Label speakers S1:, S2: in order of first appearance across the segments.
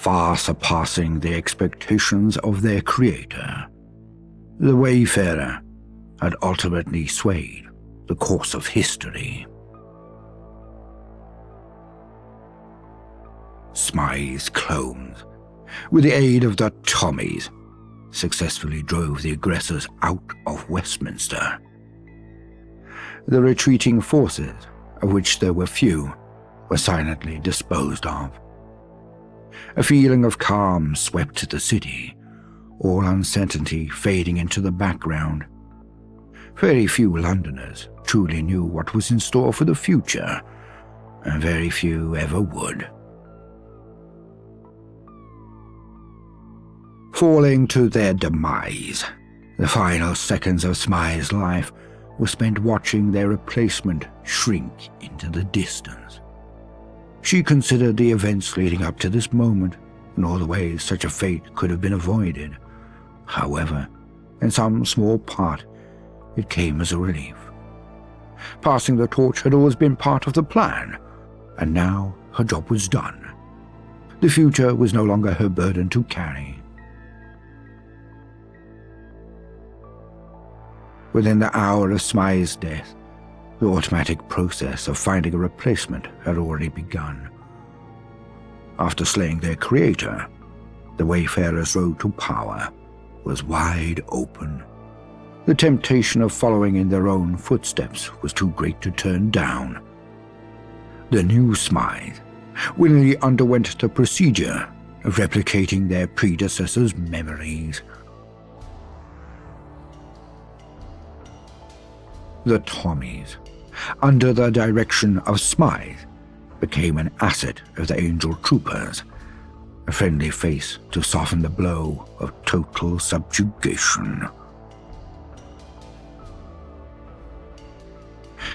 S1: far surpassing the expectations of their creator. The Wayfarer had ultimately swayed the course of history. Smythe's clones, with the aid of the Tommies, successfully drove the aggressors out of Westminster. The retreating forces, of which there were few, were silently disposed of. A feeling of calm swept the city, all uncertainty fading into the background. Very few Londoners truly knew what was in store for the future, and very few ever would. Falling to their demise, the final seconds of Smythe's life were spent watching their replacement shrink into the distance. She considered the events leading up to this moment and all the ways such a fate could have been avoided. However, in some small part, it came as a relief. Passing the torch had always been part of the plan, and now her job was done. The future was no longer her burden to carry. Within the hour of Smythe's death, the automatic process of finding a replacement had already begun. After slaying their creator, the Wayfarer's road to power was wide open. The temptation of following in their own footsteps was too great to turn down. The new Smythe willingly underwent the procedure of replicating their predecessors' memories. The Tommies, under the direction of Smythe, became an asset of the Angel Troopers, a friendly face to soften the blow of total subjugation.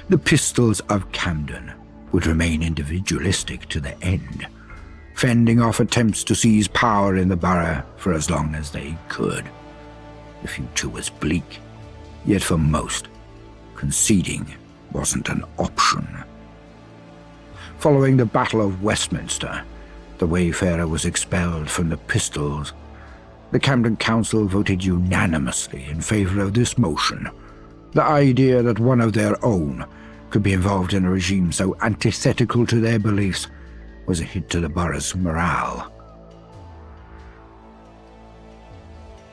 S1: The Pistols of Camden would remain individualistic to the end, fending off attempts to seize power in the borough for as long as they could. The future was bleak, yet for most, conceding wasn't an option. Following the Battle of Westminster, the Wayfarer was expelled from the Pistols. The Camden Council voted unanimously in favour of this motion. The idea that one of their own could be involved in a regime so antithetical to their beliefs was a hit to the borough's morale.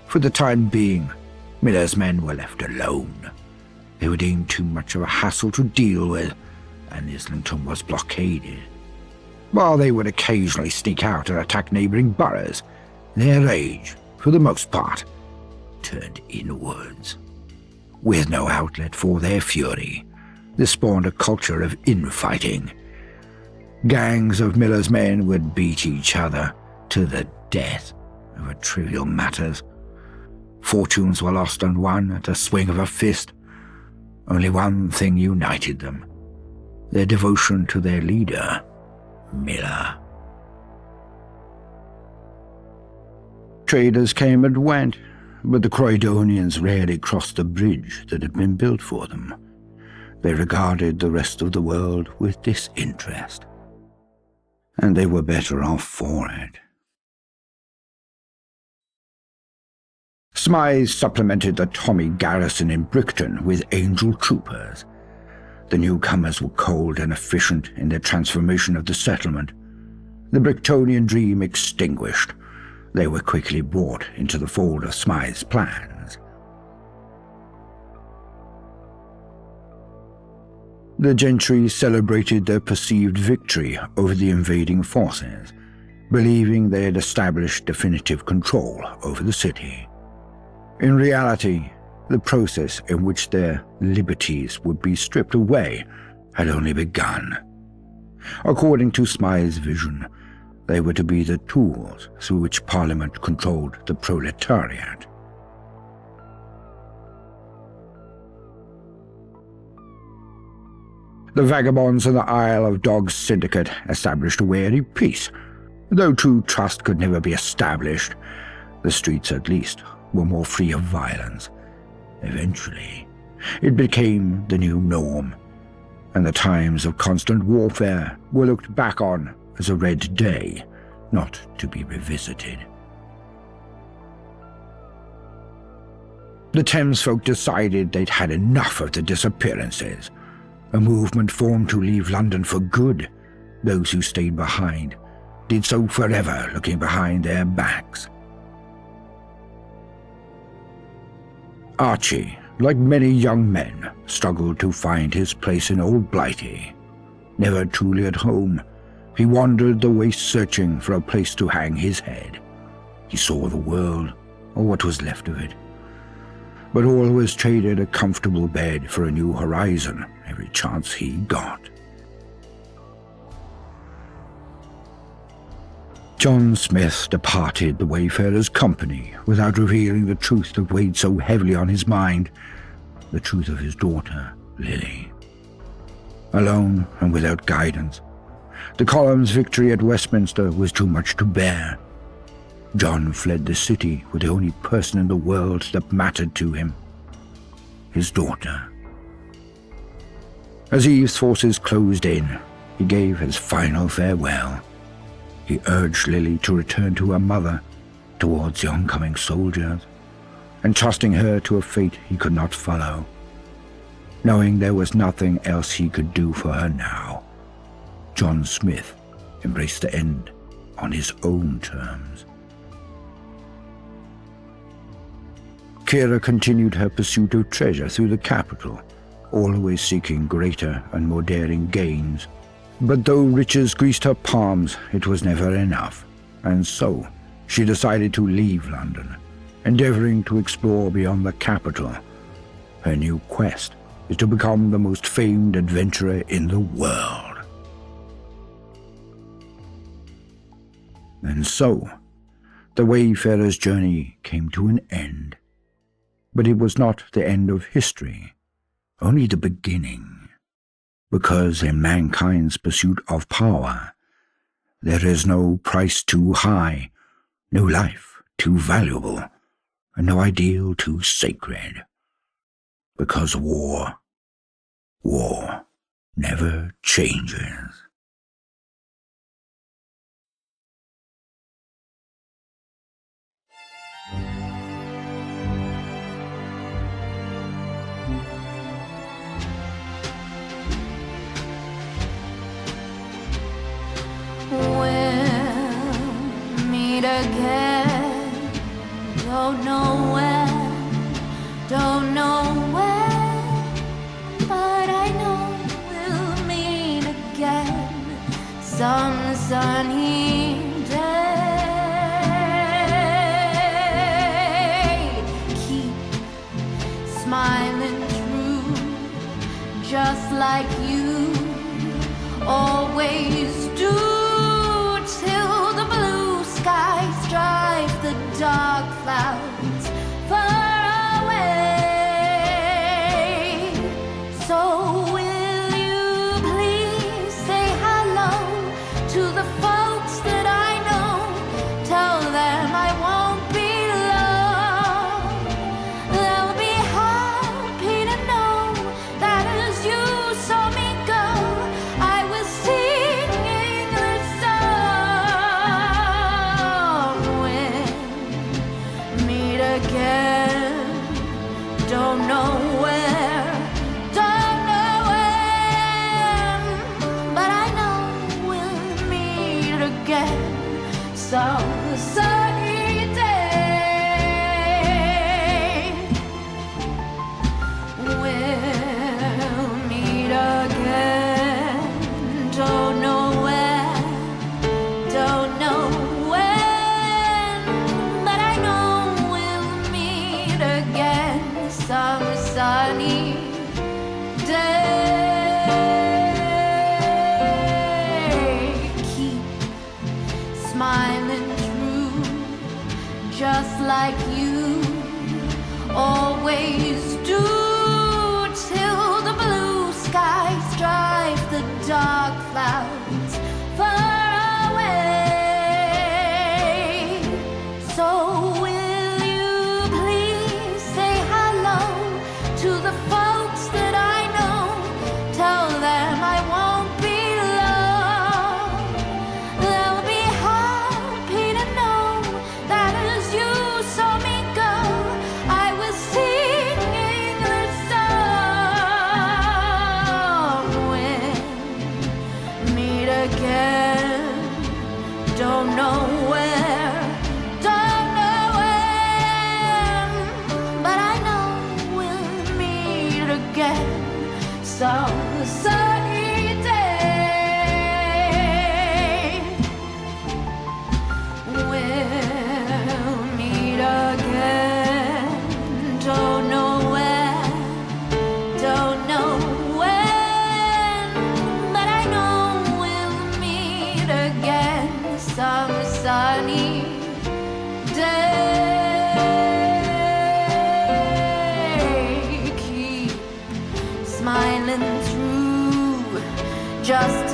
S1: For the time being, Miller's men were left alone. They were deemed too much of a hassle to deal with, and Islington was blockaded. While they would occasionally sneak out and attack neighbouring boroughs, their rage, for the most part, turned inwards. With no outlet for their fury, this spawned a culture of infighting. Gangs of Miller's men would beat each other to the death over trivial matters. Fortunes were lost and won at a swing of a fist. Only one thing united them: their devotion to their leader, Miller. Traders came and went, but the Croydonians rarely crossed the bridge that had been built for them. They regarded the rest of the world with disinterest, and they were better off for it. Smythe supplemented the Tommy garrison in Brickton with Angel Troopers. The newcomers were cold and efficient in their transformation of the settlement. The Bricktonian dream extinguished, they were quickly brought into the fold of Smythe's plans. The gentry celebrated their perceived victory over the invading forces, believing they had established definitive control over the city. In reality, the process in which their liberties would be stripped away had only begun. According to Smythe's vision, they were to be the tools through which Parliament controlled the proletariat. The vagabonds in the Isle of Dogs syndicate established a wary peace. Though true trust could never be established, the streets at least were more free of violence. Eventually, it became the new norm, and the times of constant warfare were looked back on as a red day not to be revisited. The Thames-folk decided they'd had enough of the disappearances. A movement formed to leave London for good. Those who stayed behind did so forever, looking behind their backs. Archie, like many young men, struggled to find his place in Old Blighty. Never truly at home, he wandered the waste searching for a place to hang his head. He saw the world, or what was left of it, but always traded a comfortable bed for a new horizon every chance he got. John Smith departed the Wayfarer's company without revealing the truth that weighed so heavily on his mind, the truth of his daughter, Lily. Alone and without guidance, the column's victory at Westminster was too much to bear. John fled the city with the only person in the world that mattered to him, his daughter. As Eve's forces closed in, he gave his final farewell. He urged Lily to return to her mother, towards the oncoming soldiers, entrusting her to a fate he could not follow, knowing there was nothing else he could do for her now. John Smith embraced the end on his own terms. Kira continued her pursuit of treasure through the capital, always seeking greater and more daring gains. But though riches greased her palms, it was never enough, and so she decided to leave London, endeavoring to explore beyond the capital. Her new quest is to become the most famed adventurer in the world. And so, the Wayfarer's journey came to an end. But it was not the end of history, only the beginning. Because in mankind's pursuit of power, there is no price too high, no life too valuable, and no ideal too sacred. Because war never changes.
S2: Again, don't know when, don't know when, but I know we'll meet again some sunny day. Keep smiling true, just like you always do. Drive the dark clouds far away. So will you please say hello to the folks that I know? Tell them I won't be long. They'll be happy to know that as you saw me go, I was singing this song. Again, don't know where, don't know when, but I know we'll meet again some sunny day. We'll meet again, don't know where, don't know some sunny day. Keep smiling true, just like you always do, till the blue skies drive the dark clouds far away. So to the folks that I know, tell them I won't be long. They'll be happy don't know where, don't know when, but I know we'll meet again some sunny day. We'll meet again, don't know where, don't know when, but I know we'll meet again some sunny day. Keep smiling through just